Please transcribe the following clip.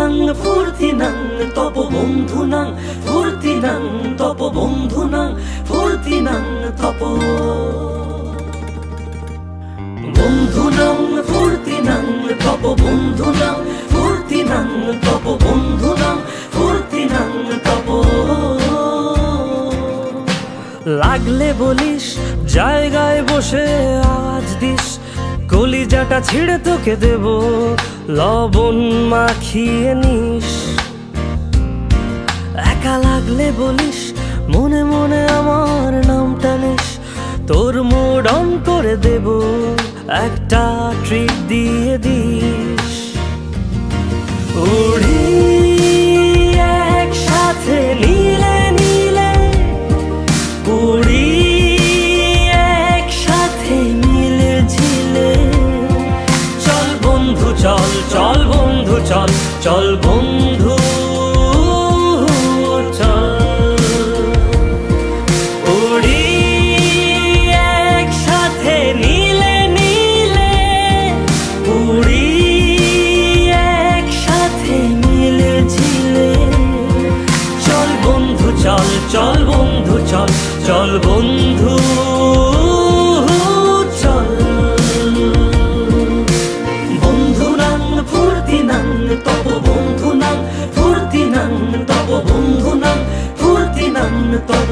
বন্ধুনাং ফুর্তিনাং তপ বন্ধুনাং ফুর্তিনাং তপ বন্ধুনাং ফুর্তিনাং তপ বন্ধুনাং ফুর্তিনাং তপ বন্ধুনাং ফুর্তিনাং তপ বন্ধুনাং ফুর্তিনাং তপ লাগলে বলিস জায়গায় বসে আওয়াজ দিস কলিজাটা ছিঁড়ে তোকে দেব লবণ মাখিয়ে নিস একা লাগলে বলিস মনে মনে আমার নামটা নিস তোর মুড অন করে দেব একটা ট্রিট দিয়ে দিস উড়ি একসাথে নীলে নীলে উড়ি একসাথে মিলে ঝিলে চল বন্ধু চল চল বন্ধু চল চল বন্ধু চল চল বন্ধু চল চল বন্ধু চল বন্ধুনাং ফুর্তিনাং তপ বন্ধুনাং ফুর্তিনাং তপ বন্ধুনাং ফুর্তিনাং তপ